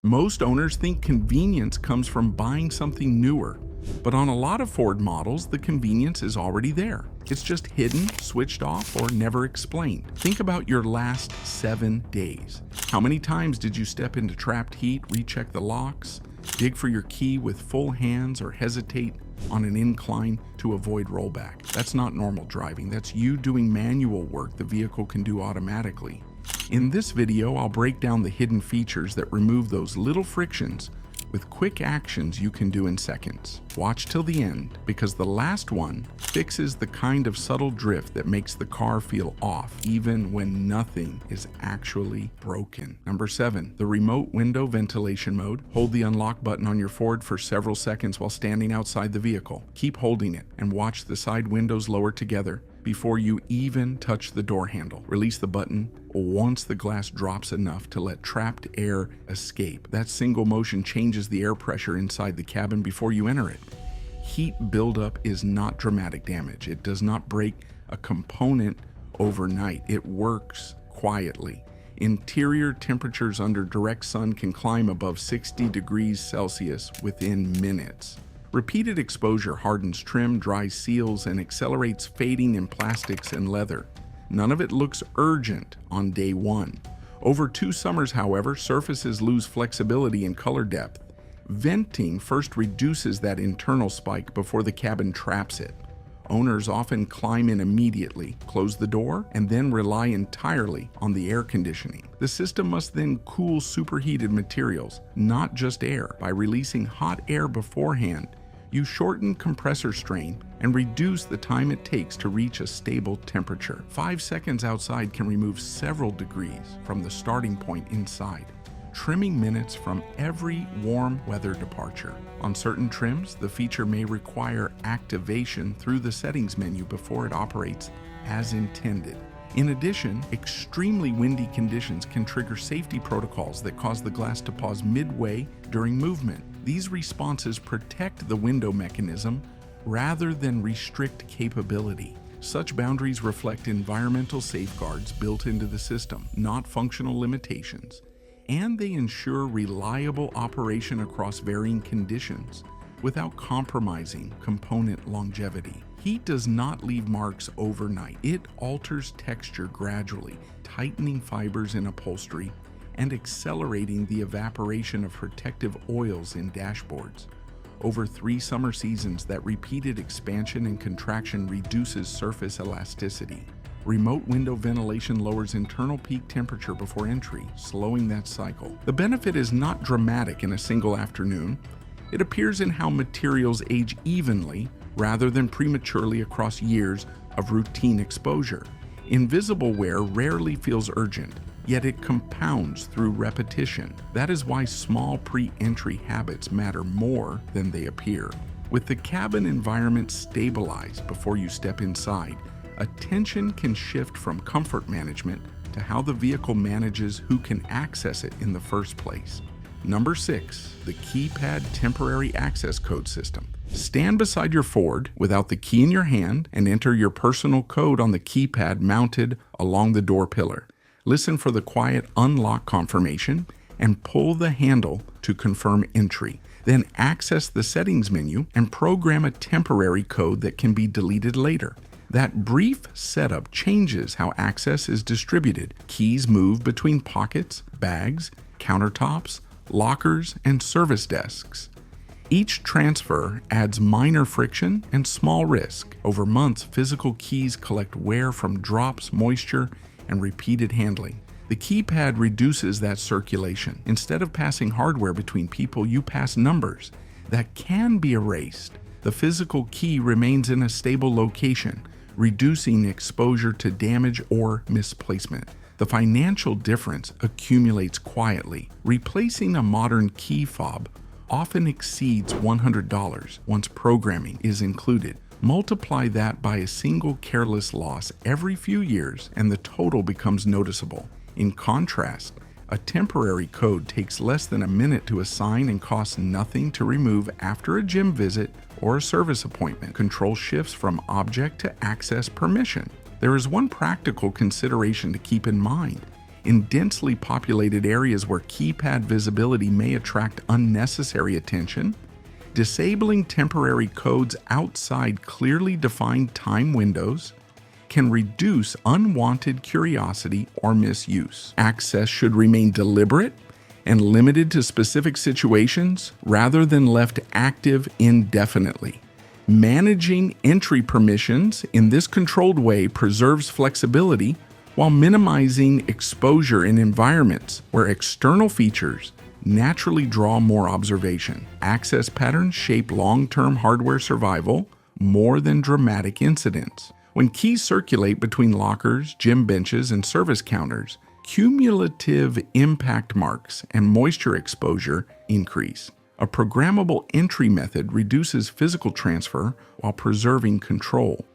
Most owners think convenience comes from buying something newer, but on a lot of Ford models, the convenience is already there. It's just hidden, switched off, or never explained. Think about your last 7 days. How many times did you step into trapped heat, recheck the locks, dig for your key with full hands, or hesitate on an incline to avoid rollback? That's not normal driving. That's you doing manual work the vehicle can do automatically. In this video, I'll break down the hidden features that remove those little frictions with quick actions you can do in seconds. Watch till the end, because the last one fixes the kind of subtle drift that makes the car feel off, even when nothing is actually broken. Number 7, the remote window ventilation mode. Hold the unlock button on your Ford for several seconds while standing outside the vehicle. Keep holding it and watch the side windows lower together before you even touch the door handle. Release the button once the glass drops enough to let trapped air escape. That single motion changes the air pressure inside the cabin before you enter it. Heat buildup is not dramatic damage. It does not break a component overnight. It works quietly. Interior temperatures under direct sun can climb above 60 degrees Celsius within minutes. Repeated exposure hardens trim, dries seals, and accelerates fading in plastics and leather. None of it looks urgent on day 1. Over 2 summers, however, surfaces lose flexibility and color depth. Venting first reduces that internal spike before the cabin traps it. Owners often climb in immediately, close the door, and then rely entirely on the air conditioning. The system must then cool superheated materials, not just air. By releasing hot air beforehand, you shorten compressor strain and reduce the time it takes to reach a stable temperature. 5 seconds outside can remove several degrees from the starting point inside, trimming minutes from every warm weather departure. On certain trims, the feature may require activation through the settings menu before it operates as intended. In addition, extremely windy conditions can trigger safety protocols that cause the glass to pause midway during movement. These responses protect the window mechanism rather than restrict capability. Such boundaries reflect environmental safeguards built into the system, not functional limitations, and they ensure reliable operation across varying conditions without compromising component longevity. Heat does not leave marks overnight. It alters texture gradually, tightening fibers in upholstery and accelerating the evaporation of protective oils in dashboards. Over 3 summer seasons, that repeated expansion and contraction reduces surface elasticity. Remote window ventilation lowers internal peak temperature before entry, slowing that cycle. The benefit is not dramatic in a single afternoon. It appears in how materials age evenly rather than prematurely across years of routine exposure. Invisible wear rarely feels urgent, yet it compounds through repetition. That is why small pre-entry habits matter more than they appear. With the cabin environment stabilized before you step inside, attention can shift from comfort management to how the vehicle manages who can access it in the first place. Number 6, the keypad temporary access code system. Stand beside your Ford without the key in your hand and enter your personal code on the keypad mounted along the door pillar. Listen for the quiet unlock confirmation and pull the handle to confirm entry. Then access the settings menu and program a temporary code that can be deleted later. That brief setup changes how access is distributed. Keys move between pockets, bags, countertops, lockers, and service desks. Each transfer adds minor friction and small risk. Over months, physical keys collect wear from drops, moisture, and repeated handling. The keypad reduces that circulation. Instead of passing hardware between people, you pass numbers that can be erased. The physical key remains in a stable location, reducing exposure to damage or misplacement. The financial difference accumulates quietly. Replacing a modern key fob often exceeds $100 once programming is included. Multiply that by a single careless loss every few years and the total becomes noticeable. In contrast, a temporary code takes less than a minute to assign and costs nothing to remove after a gym visit or a service appointment. Control shifts from object to access permission. There is one practical consideration to keep in mind. In densely populated areas where keypad visibility may attract unnecessary attention, disabling temporary codes outside clearly defined time windows can reduce unwanted curiosity or misuse. Access should remain deliberate and limited to specific situations rather than left active indefinitely. Managing entry permissions in this controlled way preserves flexibility while minimizing exposure in environments where external features naturally draw more observation. Access patterns shape long-term hardware survival more than dramatic incidents. When keys circulate between lockers, gym benches, and service counters, cumulative impact marks and moisture exposure increase. A programmable entry method reduces physical transfer while preserving control.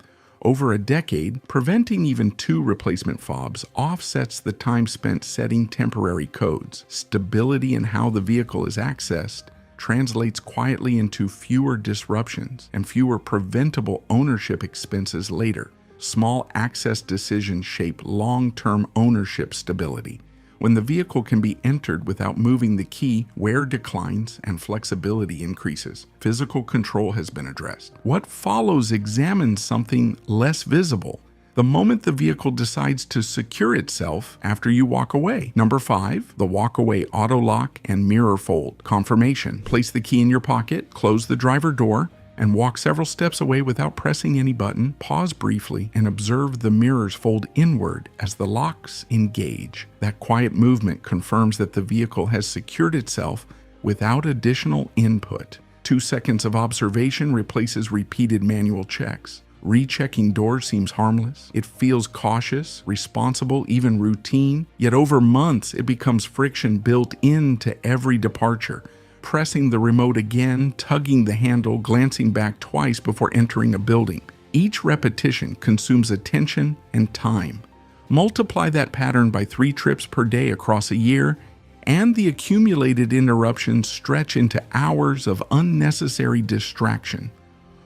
Over a decade, preventing even 2 replacement fobs offsets the time spent setting temporary codes. Stability in how the vehicle is accessed translates quietly into fewer disruptions and fewer preventable ownership expenses later. Small access decisions shape long-term ownership stability. When the vehicle can be entered without moving the key, wear declines and flexibility increases. Physical control has been addressed. What follows examines something less visible: the moment the vehicle decides to secure itself after you walk away. Number 5, the walk-away auto lock and mirror fold. Confirmation: place the key in your pocket, close the driver door, and walk several steps away without pressing any button. Pause briefly and observe the mirrors fold inward as the locks engage. That quiet movement confirms that the vehicle has secured itself without additional input. 2 seconds of observation replaces repeated manual checks. Rechecking doors seems harmless. It feels cautious, responsible, even routine. Yet over months, it becomes friction built into every departure. Pressing the remote again, tugging the handle, glancing back twice before entering a building. Each repetition consumes attention and time. Multiply that pattern by 3 trips per day across a year, and the accumulated interruptions stretch into hours of unnecessary distraction.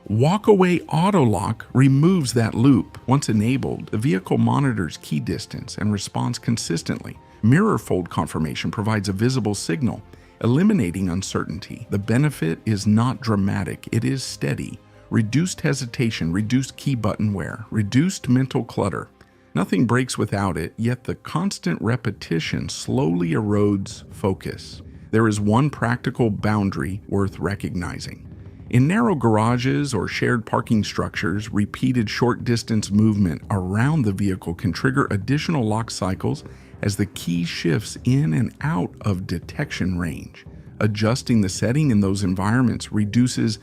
Walk-away auto lock removes that loop. Once enabled, the vehicle monitors key distance and responds consistently. Mirror fold confirmation provides a visible signal, eliminating uncertainty. The benefit is not dramatic, it is steady. Reduced hesitation, reduced key button wear, reduced mental clutter. Nothing breaks without it, yet the constant repetition slowly erodes focus. There is one practical boundary worth recognizing. In narrow garages or shared parking structures, repeated short-distance movement around the vehicle can trigger additional lock cycles as the key shifts in and out of detection range. Adjusting the setting in those environments reduces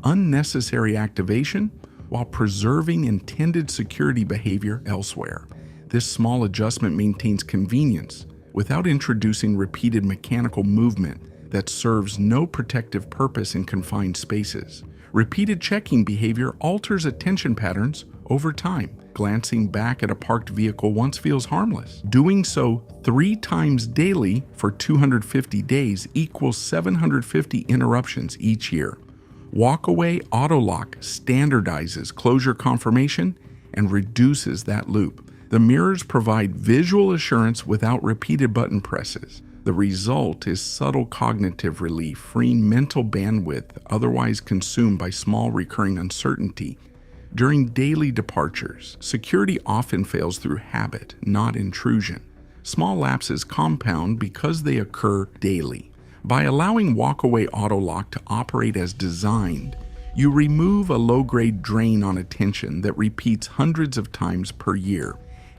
unnecessary activation while preserving intended security behavior elsewhere. This small adjustment maintains convenience without introducing repeated mechanical movement that serves no protective purpose in confined spaces. Repeated checking behavior alters attention patterns over time. Glancing back at a parked vehicle once feels harmless. Doing so 3 times daily for 250 days equals 750 interruptions each year. Walk-away auto lock standardizes closure confirmation and reduces that loop. The mirrors provide visual assurance without repeated button presses. The result is subtle cognitive relief, freeing mental bandwidth otherwise consumed by small recurring uncertainty. During daily departures, security often fails through habit, not intrusion. Small lapses compound because they occur daily. By allowing walk-away auto lock to operate as designed, you remove a low-grade drain on attention that repeats hundreds of times per year.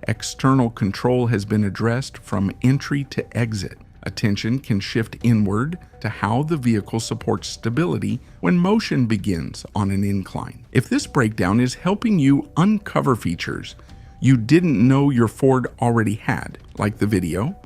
External control has been addressed from entry to exit. Attention can shift inward to how the vehicle supports stability when motion begins on an incline. If this breakdown is helping you uncover features you didn't know your Ford already had, like the video,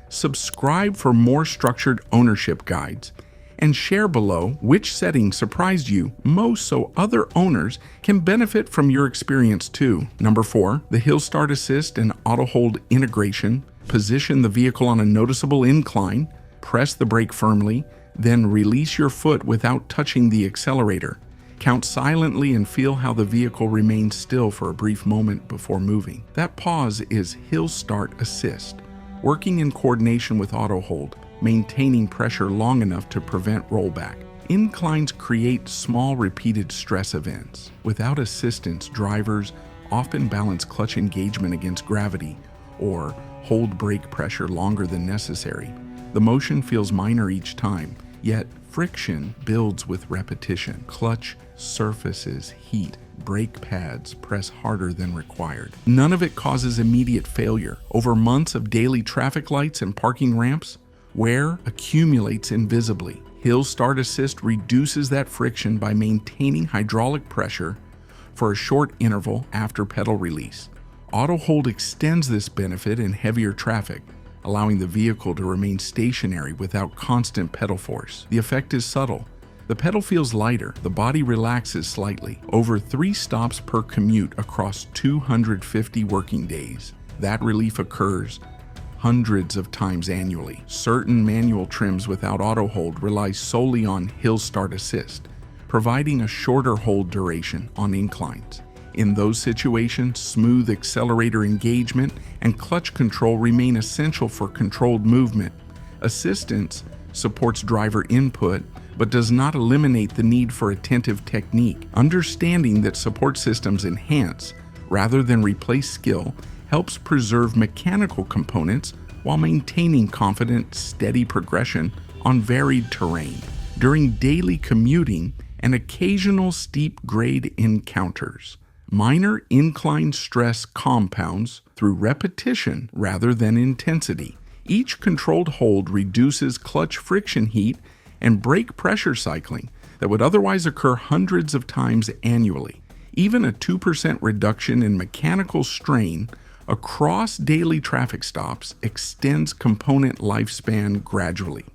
subscribe for more structured ownership guides, and share below which setting surprised you most so other owners can benefit from your experience too. Number 4, the Hill Start Assist and Auto Hold integration. Position the vehicle on a noticeable incline, press the brake firmly, then release your foot without touching the accelerator. Count silently and feel how the vehicle remains still for a brief moment before moving. That pause is Hill Start Assist. working in coordination with auto hold, maintaining pressure long enough to prevent rollback. Inclines create small repeated stress events. Without assistance, drivers often balance clutch engagement against gravity or hold brake pressure longer than necessary. The motion feels minor each time, yet friction builds with repetition. Clutch surfaces heat, brake pads press harder than required. None of it causes immediate failure. Over months of daily traffic lights and parking ramps, wear accumulates invisibly. Hill Start Assist reduces that friction by maintaining hydraulic pressure for a short interval after pedal release. Auto Hold extends this benefit in heavier traffic, allowing the vehicle to remain stationary without constant pedal force. The effect is subtle. The pedal feels lighter, the body relaxes slightly. Over 3 stops per commute across 250 working days. That relief occurs hundreds of times annually. Certain manual trims without auto hold rely solely on Hill Start Assist, providing a shorter hold duration on inclines. In those situations, smooth accelerator engagement and clutch control remain essential for controlled movement. Assistance supports driver input, but does not eliminate the need for attentive technique. Understanding that support systems enhance rather than replace skill helps preserve mechanical components while maintaining confident, steady progression on varied terrain. During daily commuting and occasional steep grade encounters, minor incline stress compounds through repetition rather than intensity. Each controlled hold reduces clutch friction heat and brake pressure cycling that would otherwise occur hundreds of times annually. Even a 2% reduction in mechanical strain across daily traffic stops extends component lifespan gradually.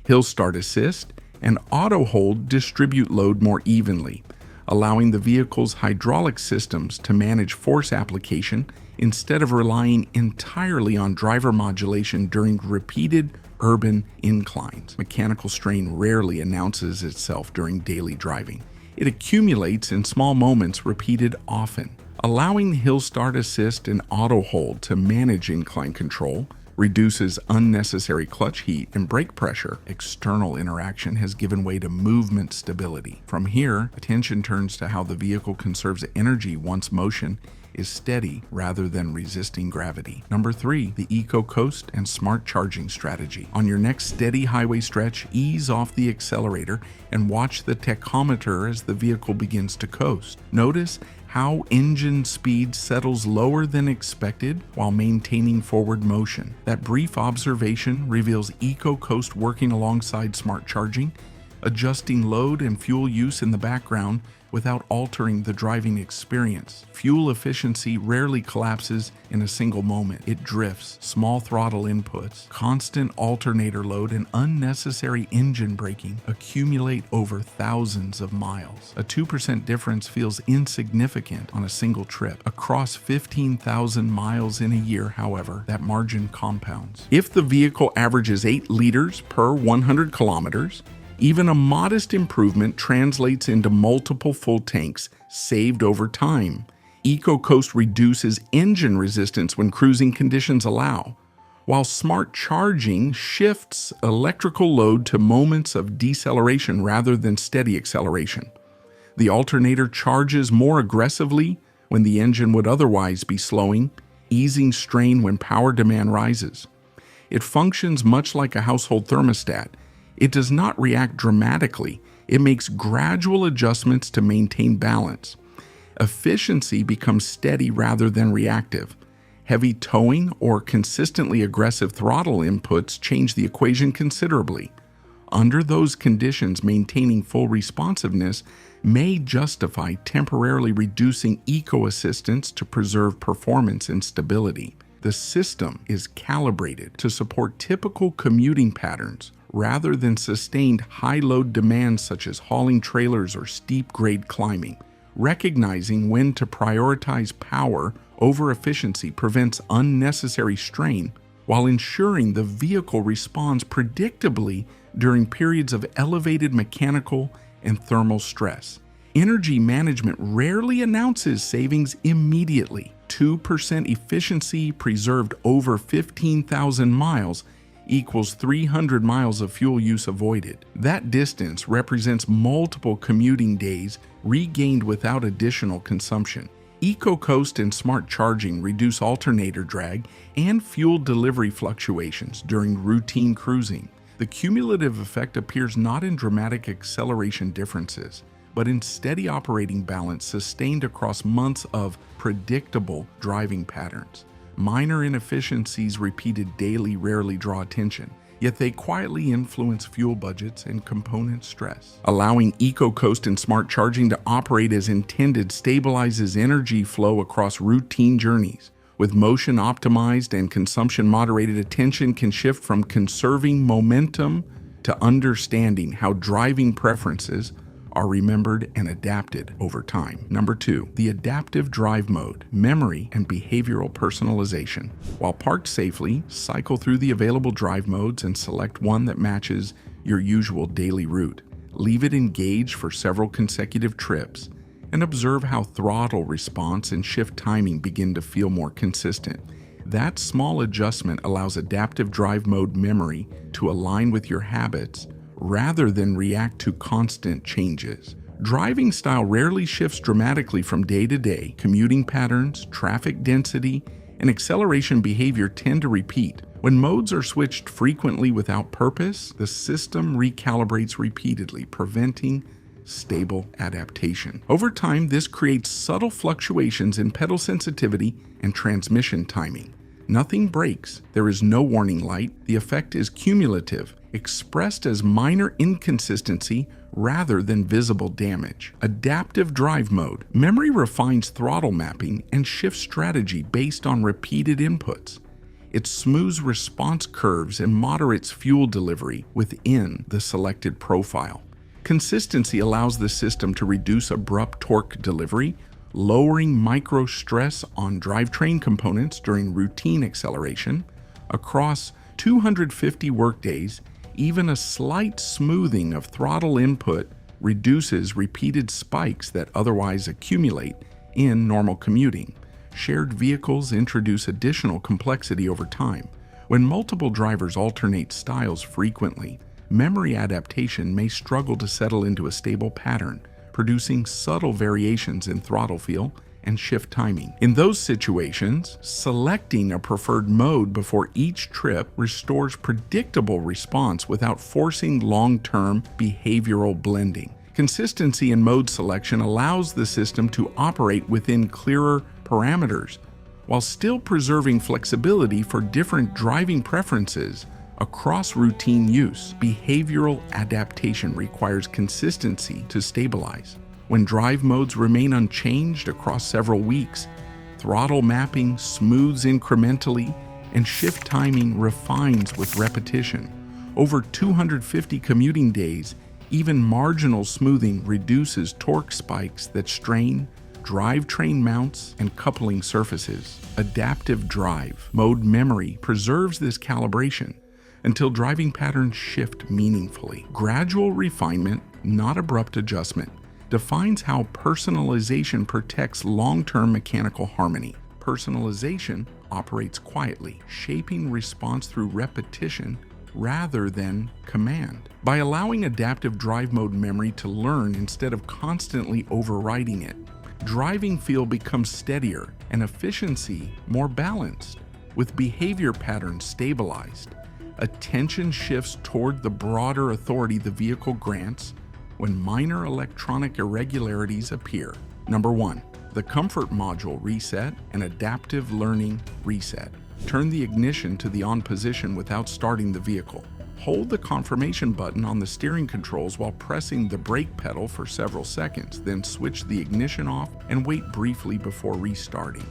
Hill Start Assist and Auto Hold distribute load more evenly, allowing the vehicle's hydraulic systems to manage force application instead of relying entirely on driver modulation during repeated urban inclines. Mechanical strain rarely announces itself during daily driving. It accumulates in small moments repeated often. Allowing Hill Start Assist and Auto Hold to manage incline control reduces unnecessary clutch heat and brake pressure. External interaction has given way to movement stability. From here, attention turns to how the vehicle conserves energy once motion is steady rather than resisting gravity. Number 3, the Eco Coast and smart charging strategy. On your next steady highway stretch, ease off the accelerator and watch the tachometer as the vehicle begins to coast. Notice how engine speed settles lower than expected while maintaining forward motion. That brief observation reveals Eco Coast working alongside smart charging, adjusting load and fuel use in the background without altering the driving experience. Fuel efficiency rarely collapses in a single moment. It drifts. Small throttle inputs, constant alternator load, and unnecessary engine braking accumulate over thousands of miles. A 2% difference feels insignificant on a single trip. Across 15,000 miles in a year, however, that margin compounds. If the vehicle averages 8 liters per 100 kilometers, even a modest improvement translates into multiple full tanks saved over time. Eco Coast reduces engine resistance when cruising conditions allow, while smart charging shifts electrical load to moments of deceleration rather than steady acceleration. The alternator charges more aggressively when the engine would otherwise be slowing, easing strain when power demand rises. It functions much like a household thermostat. It does not react dramatically. It makes gradual adjustments to maintain balance. Efficiency becomes steady rather than reactive. Heavy towing or consistently aggressive throttle inputs change the equation considerably. Under those conditions, maintaining full responsiveness may justify temporarily reducing eco assistance to preserve performance and stability. The system is calibrated to support typical commuting patterns rather than sustained high-load demands such as hauling trailers or steep-grade climbing. Recognizing when to prioritize power over efficiency prevents unnecessary strain while ensuring the vehicle responds predictably during periods of elevated mechanical and thermal stress. Energy management rarely announces savings immediately. 2% efficiency preserved over 15,000 miles equals 300 miles of fuel use avoided. That distance represents multiple commuting days regained without additional consumption. EcoCoast and smart charging reduce alternator drag and fuel delivery fluctuations during routine cruising. The cumulative effect appears not in dramatic acceleration differences, but in steady operating balance sustained across months of predictable driving patterns. Minor inefficiencies repeated daily rarely draw attention, yet they quietly influence fuel budgets and component stress. Allowing EcoCoast and smart charging to operate as intended stabilizes energy flow across routine journeys. With motion optimized and consumption moderated, attention can shift from conserving momentum to understanding how driving preferences are remembered and adapted over time. Number 2, the adaptive drive mode, memory and behavioral personalization. While parked safely, cycle through the available drive modes and select one that matches your usual daily route. Leave it engaged for several consecutive trips and observe how throttle response and shift timing begin to feel more consistent. That small adjustment allows adaptive drive mode memory to align with your habits rather than react to constant changes. Driving style rarely shifts dramatically from day to day. Commuting patterns, traffic density, and acceleration behavior tend to repeat. When modes are switched frequently without purpose, the system recalibrates repeatedly, preventing stable adaptation. Over time, this creates subtle fluctuations in pedal sensitivity and transmission timing. Nothing breaks. There is no warning light. The effect is cumulative, expressed as minor inconsistency rather than visible damage. Adaptive drive mode. Memory refines throttle mapping and shifts strategy based on repeated inputs. It smooths response curves and moderates fuel delivery within the selected profile. Consistency allows the system to reduce abrupt torque delivery, lowering micro stress on drivetrain components during routine acceleration. Across 250 workdays, even a slight smoothing of throttle input reduces repeated spikes that otherwise accumulate in normal commuting. Shared vehicles introduce additional complexity over time. When multiple drivers alternate styles frequently, memory adaptation may struggle to settle into a stable pattern, producing subtle variations in throttle feel and shift timing. In those situations, selecting a preferred mode before each trip restores predictable response without forcing long-term behavioral blending. Consistency in mode selection allows the system to operate within clearer parameters, while still preserving flexibility for different driving preferences across routine use. Behavioral adaptation requires consistency to stabilize. When drive modes remain unchanged across several weeks, throttle mapping smooths incrementally and shift timing refines with repetition. Over 250 commuting days, even marginal smoothing reduces torque spikes that strain drivetrain mounts and coupling surfaces. Adaptive drive mode memory preserves this calibration until driving patterns shift meaningfully. Gradual refinement, not abrupt adjustment, defines how personalization protects long-term mechanical harmony. Personalization operates quietly, shaping response through repetition rather than command. By allowing adaptive drive mode memory to learn instead of constantly overriding it, driving feel becomes steadier and efficiency more balanced. With behavior patterns stabilized, attention shifts toward the broader authority the vehicle grants when minor electronic irregularities appear. Number 1, the comfort module reset and adaptive learning reset. Turn the ignition to the on position without starting the vehicle. Hold the confirmation button on the steering controls while pressing the brake pedal for several seconds, then switch the ignition off and wait briefly before restarting.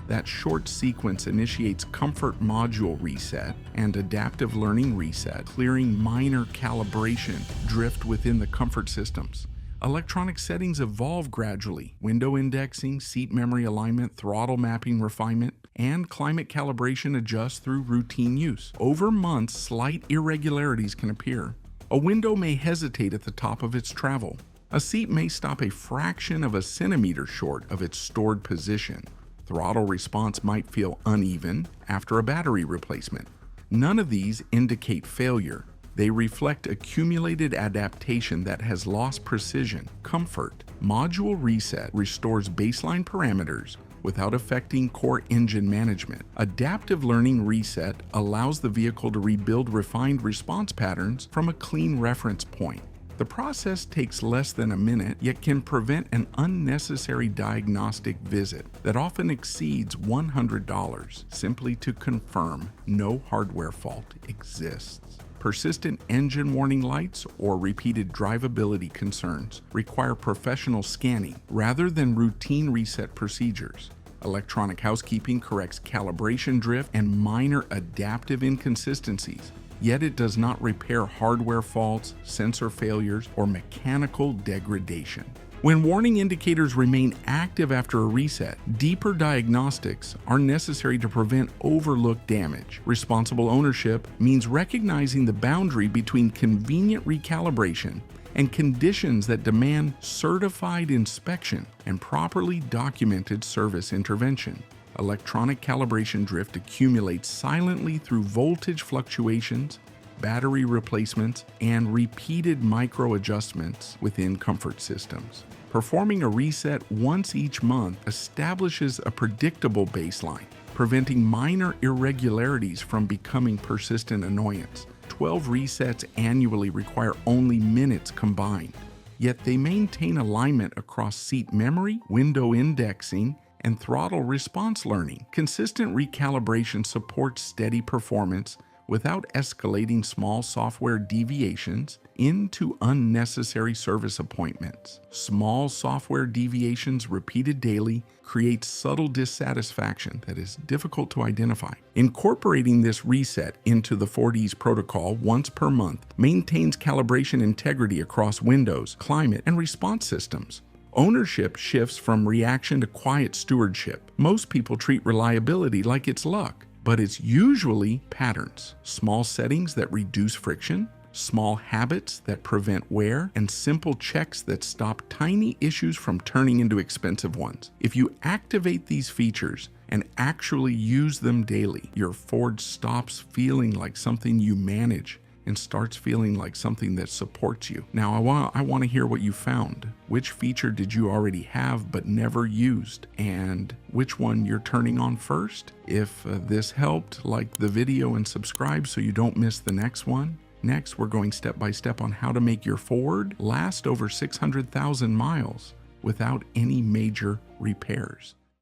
That short sequence initiates comfort module reset and adaptive learning reset, clearing minor calibration drift within the comfort systems. Electronic settings evolve gradually. Window indexing, seat memory alignment, throttle mapping refinement, and climate calibration adjust through routine use. Over months, slight irregularities can appear. A window may hesitate at the top of its travel. A seat may stop a fraction of a centimeter short of its stored position. Throttle response might feel uneven after a battery replacement. None of these indicate failure. They reflect accumulated adaptation that has lost precision, comfort. Module reset restores baseline parameters without affecting core engine management. Adaptive learning reset allows the vehicle to rebuild refined response patterns from a clean reference point. The process takes less than a minute, yet can prevent an unnecessary diagnostic visit that often exceeds $100 simply to confirm no hardware fault exists. Persistent engine warning lights or repeated drivability concerns require professional scanning rather than routine reset procedures. Electronic housekeeping corrects calibration drift and minor adaptive inconsistencies, yet it does not repair hardware faults, sensor failures, or mechanical degradation. When warning indicators remain active after a reset, deeper diagnostics are necessary to prevent overlooked damage. Responsible ownership means recognizing the boundary between convenient recalibration and conditions that demand certified inspection and properly documented service intervention. Electronic calibration drift accumulates silently through voltage fluctuations, battery replacements, and repeated micro adjustments within comfort systems. Performing a reset once each month establishes a predictable baseline, preventing minor irregularities from becoming persistent annoyance. 12 resets annually require only minutes combined, yet they maintain alignment across seat memory, window indexing, and throttle response learning. Consistent recalibration supports steady performance without escalating small software deviations into unnecessary service appointments. Small software deviations repeated daily create subtle dissatisfaction that is difficult to identify. Incorporating this reset into the 4Ds protocol once per month maintains calibration integrity across Windows, climate, and response systems. Ownership shifts from reaction to quiet stewardship. Most people treat reliability like it's luck, but it's usually patterns, small settings that reduce friction, small habits that prevent wear, and simple checks that stop tiny issues from turning into expensive ones. If you activate these features and actually use them daily, your Ford stops feeling like something you manage and starts feeling like something that supports you. Now, I want to hear what you found. Which feature did you already have but never used? And which one you're turning on first? If this helped, like the video and subscribe so you don't miss the next one. Next, we're going step by step on how to make your Ford last over 600,000 miles without any major repairs.